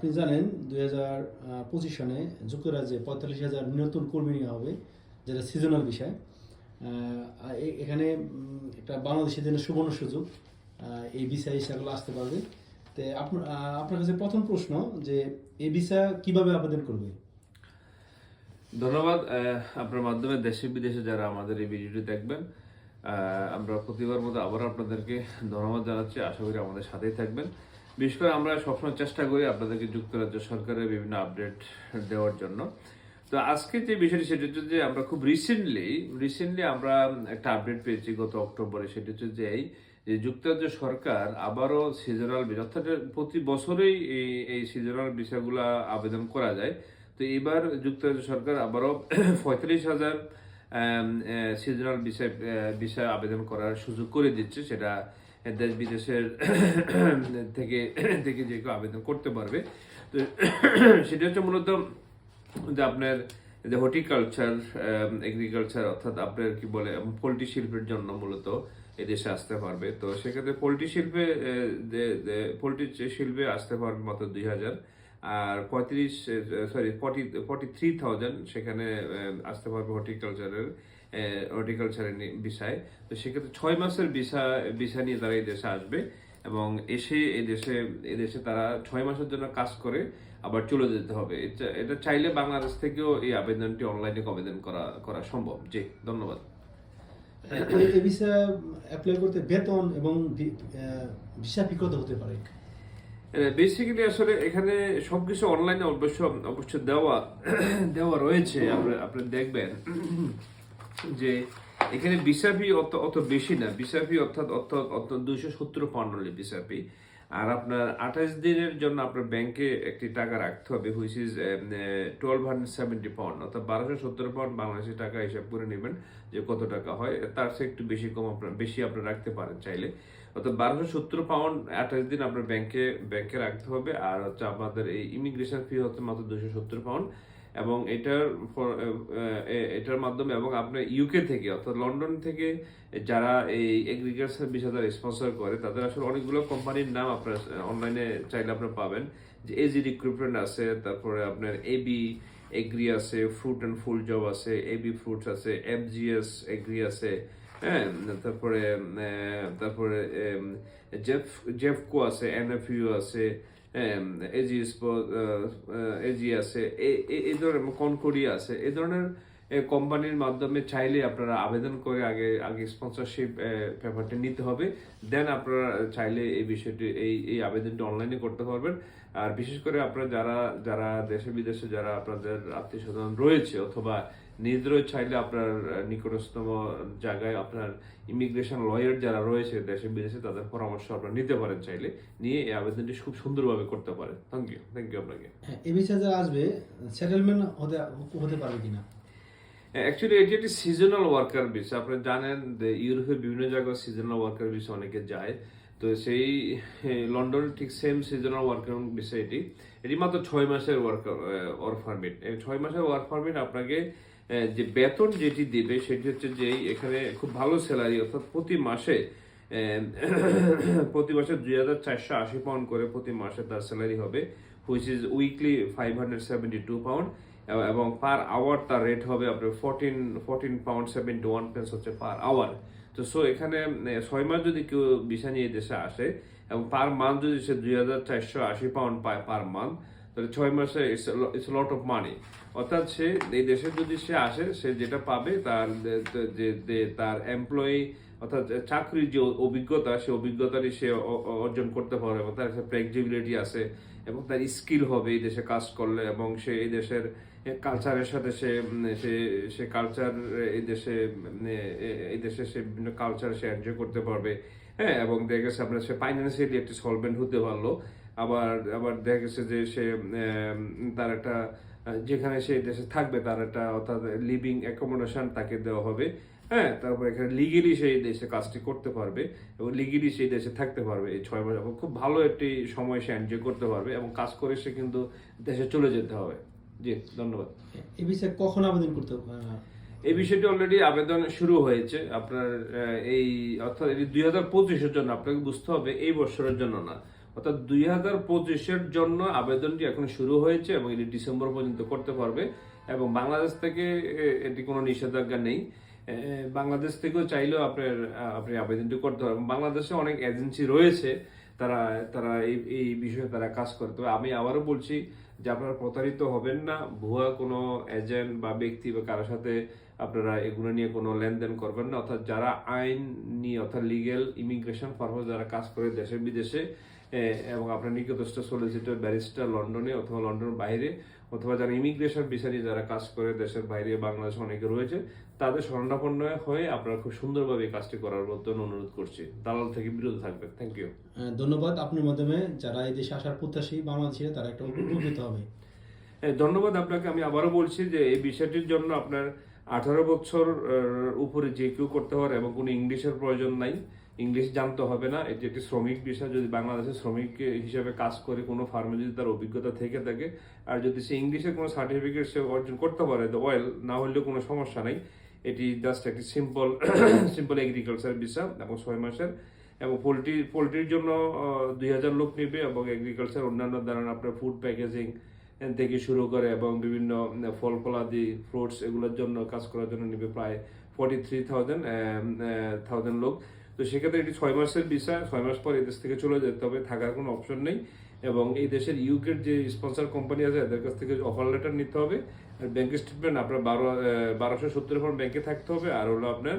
আপনি জানেন 2025 সনে যুক্তরাজ্যে 45,000 নতুন কর্মী নেওয়া হবে, যেটা সিজনাল বিষয়। এখানে একটা বাংলাদেশের জন্য সুবর্ণ সুযোগ, এই ভিসা সেগুলো আসতে পারবে। তো আপনার কাছে প্রথম প্রশ্ন যে এই ভিসা কিভাবে আবেদন করবে? ধন্যবাদ। আপনার মাধ্যমে দেশে বিদেশে যারা আমাদের এই ভিডিওটি দেখবেন, আমরা প্রতিবার মতো আবার আপনাদেরকে ধন্যবাদ জানাচ্ছি। আশা করি আমাদের সাথেই থাকবেন। বিশেষ করে আমরা সবসময় চেষ্টা করি আপনাদেরকে যুক্তরাজ্য সরকারের বিভিন্ন আপডেট দেওয়ার জন্য। তো আজকে যে বিষয়টি সেটা হচ্ছে যে আমরা খুব রিসেন্টলি আমরা একটা আপডেট পেয়েছি গত অক্টোবরে। সেটা হচ্ছে যে যে যুক্তরাজ্য সরকার আবারও সিজনাল ভিসা, অর্থাৎ প্রতি বছরেই এই সিজনাল ভিসাগুলো আবেদন করা যায়। তো এবার যুক্তরাজ্য সরকার আবারও 45,000 সিজনাল ভিসা আবেদন করার সুযোগ করে দিচ্ছে। সেটা দেশ বিদেশের থেকে থেকে যে কেউ আবেদন করতে পারবে। তো সেটা হচ্ছে মূলত যে আপনার যে হর্টিকালচার, এগ্রিকালচার, অর্থাৎ আপনার কি বলে পোলট্রি শিল্পের জন্য মূলত এদেশে আসতে পারবে। তো সেক্ষেত্রে পোলট্রি শিল্পে আসতে পারবে মাত্র 2,000, আর 43,000 সেখানে আসতে পারবে হর্টিকালচারের বিষয়। তো সেক্ষেত্রে 6 মাসের ভিসা নিয়ে তারা এই দেশে আসবে এবং এসে এদেশে তারা 6 মাসের জন্য কাজ করে আবার চলে যেতে হবে। এটা চাইলে বাংলাদেশ থেকেও এই আবেদনটি অনলাইনে আবেদন করা সম্ভব। জি, ধন্যবাদ। এই ভিসা অ্যাপ্লাই করতে বেতন এবং ভিসা ফি কত হতে পারে? বেসিক্যালি আসলে এখানে সবকিছু অনলাইনে অবশ্য দেওয়া রয়েছে। আপনি দেখবেন যে এখানে ভিসা ফি অত বেশি না। ভিসা ফি অর্থাৎ 270 পাউন্ড হলে ভিসা ফি। আর আপনার 28 দিনের জন্য আপনার ব্যাংকে একটি টাকা রাখতে হবে, হুইচ ইজ 1270 পাউন্ড, অর্থাৎ 1270 পাউন্ড বাংলাদেশি টাকা হিসাব করে নেবেন যে কত টাকা হয়। তার চেয়ে একটু বেশি আপনার রাখতে পারেন চাইলে। অর্থাৎ 1270 পাউন্ড 28 দিন আপনার ব্যাংকে রাখতে হবে। আর হচ্ছে আপনাদের এই ইমিগ্রেশন ফি হচ্ছে মাত্র 270 পাউন্ড। এবং এটার মাধ্যমে এবং আপনার ইউকে থেকে, অর্থাৎ লন্ডন থেকে যারা এই এগ্রিকালচার ভিসা যারা স্পন্সর করে, তাদের আসলে অনেকগুলো কোম্পানির নাম আপনার অনলাইনে চাইলে আপনার পাবেন। যে এজি রিক্রুটমেন্ট আছে, তারপরে আপনার এবি এগ্রি আছে, ফ্রুট অ্যান্ড ফুল জব আছে, এবি ফ্রুটস আছে, এফজিএস এগ্রি আছে, হ্যাঁ, তারপরে জেফকো আছে, এনএফইউ আছে, এজি আছে, এই ধরনের কনকোরিয়া আছে। এই ধরনের কোম্পানির মাধ্যমে চাইলে আপনারা আবেদন করে আগে স্পন্সরশিপ পেপারটি নিতে হবে। দেন আপনারা চাইলে এই বিষয়টি এই আবেদনটি অনলাইনে করতে পারবেন। আর বিশেষ করে আপনারা যারা দেশে বিদেশে যারা আপনাদের আত্মীয় স্বজন রয়েছে, অথবা নিজেরও চাইলে আপনার নিকটস্থম জায়গায় আপনার ইমিগ্রেশন লয়ার যারা রয়েছে দেশে বিদেশে, তাদের পরামর্শ আপনারা নিতে পারেন। চাইলে নিয়ে এই আবেদনটি খুব সুন্দরভাবে করতে পারেন। থ্যাংক ইউ আপনাকে। এই ভিসা যারা আসবে সেটেলমেন্ট হতে পারবে কিনা? অ্যাকচুয়ালি এটি একটি সিজনাল ওয়ার্কার ভিসা। আপনি জানেন যে ইউরোপের বিভিন্ন জায়গায় সিজনাল ওয়ার্কার ভিসা অনেকে যায়। তো সেই লন্ডন ঠিক সেম সিজনাল ওয়ার্কার ভিসা। এটি মাত্র 6 মাসের ওয়ার্ক পারমিট। 6 মাসের ওয়ার্ক পারমিট আপনাকে যে বেতন যেটি দেবে সেটি হচ্ছে যে এখানে খুব ভালো স্যালারি, অর্থাৎ প্রতি মাসে 2,480 পাউন্ড করে প্রতি মাসে তার স্যালারি হবে, হুইচ ইজ উইকলি 572 পাউন্ড। এবং পার আওয়ার তার রেট হবে আপনার 14 পাউন্ড 71 পেন্স হচ্ছে পার আওয়ার। তো সো এখানে 6 মাস যদি কেউ ভিসা নিয়ে দেশে আসে এবং পার মান্থ যদি সে 2,480 পাউন্ড পায় পার মান্থ, তাহলে 6 মাসে ইটস লট অফ মানি। অর্থাৎ সে এই দেশে যদি সে আসে, সে যেটা পাবে তার এমপ্লয়ি, অর্থাৎ চাকরির যে অভিজ্ঞতা, সে অভিজ্ঞতারই সে অর্জন করতে পারবে এবং তার ফ্লেক্সিবিলিটি আছে এবং তার স্কিল হবে এই দেশে কাজ করলে। এবং সে এই দেশের কালচারের সাথে সে কালচার এই দেশে সে বিভিন্ন কালচার সে এনজয় করতে পারবে। হ্যাঁ, এবং দেখা গেছে আপনার সে ফাইন্যান্সিয়ালি একটি সলভেন্ট হতে পারলো। আবার দেখা গেছে যে সে তার একটা যেখানে সে দেশে থাকবে তার একটা, অর্থাৎ লিভিং অ্যাকোমোডেশন তাকে দেওয়া হবে। হ্যাঁ, তারপর এখানে লিগেলি সেই দেশে কাজটি করতে পারবে এবং লিগেলি সেই দেশে থাকতে পারবে এই 6 মাস। এবং খুব ভালো একটি সময় সে এনজয় করতে পারবে এবং কাজ করে সে কিন্তু দেশে চলে যেতে হবে। জি, ধন্যবাদ। এই ভিসা কখন আবেদন করতে হবে? এই বিষয়টি অলরেডি আবেদন শুরু হয়েছে আপনার অর্থাৎ এটি 2025-এর জন্য। আপনাকে বুঝতে হবে এই বছরের জন্য না, অর্থাৎ 2025-এর জন্য আবেদনটি এখন শুরু হয়েছে এবং এটি ডিসেম্বর পর্যন্ত করতে পারবে এবং বাংলাদেশ থেকে এটি কোনো নিষেধাজ্ঞা নেই। বাংলাদেশ থেকেও চাইলেও আপনি আবেদনটি করতে পারবেন। বাংলাদেশে অনেক এজেন্সি রয়েছে, তারা তারা এই বিষয়ে তারা কাজ করে। তবে আমি আবারও বলছি যে আপনারা প্রতারিত হবেন না, ভুয়া কোনো এজেন্ট বা ব্যক্তি বা কারোর সাথে আপনারা এগুলো নিয়ে কোনো লেনদেন করবেন না। অর্থাৎ যারা আইন নিয়ে অর্থাৎ লিগেল ইমিগ্রেশন পারপাস যারা কাজ করে দেশে বিদেশে এবং আপনার নিকটস্থ সলিসিটর ব্যারিস্টার লন্ডনে অথবা লন্ডনের বাইরে অথবা যারা ইমিগ্রেশন ভিসা নিয়ে যারা কাজ করে দেশের বাইরে বাংলাদেশে অনেকে রয়েছে, তাদের শরণাপন্ন হয়ে আপনারা খুব সুন্দরভাবে এই কাজটি করার জন্য অনুরোধ করছি। দালাল থেকে বিরত থাকবেন। Thank you. ধন্যবাদ। আপনার মাধ্যমে যারা এই দেশে আসার প্রত্যাশী বাংলাদেশে তারা একটা উপকৃত হবে। ধন্যবাদ আপনাকে। আমি আবারও বলছি যে এই বিষয়টির জন্য আপনার 18 বছর উপরে যে কেউ করতে পারে এবং কোনো ইংলিশের প্রয়োজন নাই, ইংলিশ জানতে হবে না। এটি একটি শ্রমিক বিষয়। যদি বাংলাদেশের শ্রমিক হিসেবে কাজ করে কোনো ফার্মে যদি তার অভিজ্ঞতা থেকে থাকে আর যদি সে ইংলিশের কোনো সার্টিফিকেট সে অর্জন করতে পারে ওয়েল, না হলেও কোনো সমস্যা নাই। এটি জাস্ট একটি সিম্পল এগ্রিকালচার বিষয় এবং 6 মাসের এবং পোলট্রির জন্য 2000 লোক নেবে এবং এগ্রিকালচার অন্যান্য ধরনের আপনার ফুড প্যাকেজিং থেকে শুরু করে এবং বিভিন্ন ফল ফলাদি ফ্রুটস এগুলোর জন্য কাজ করার জন্য নেবে প্রায় 43,000 লোক। তো সেক্ষেত্রে এটি 6 মাসের বিষয়। 6 মাস পর এই দেশ থেকে চলে যেতে হবে, থাকার কোনো অপশন নেই এবং এই দেশের ইউকের যে স্পন্সর কোম্পানি আছে এদের কাছ থেকে অফার লেটার নিতে হবে। আর ব্যাংক স্টেটমেন্ট আপনার 1270 ফর্ম ব্যাংকে থাকতে হবে। আর হলো আপনার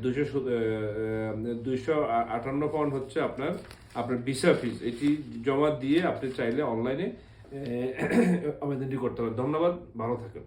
258 পাউন্ড হচ্ছে আপনার ভিসা ফিস। এটি জমা দিয়ে আপনি চাইলে অনলাইনে আবেদনটি করতে পারেন। ধন্যবাদ, ভালো থাকেন।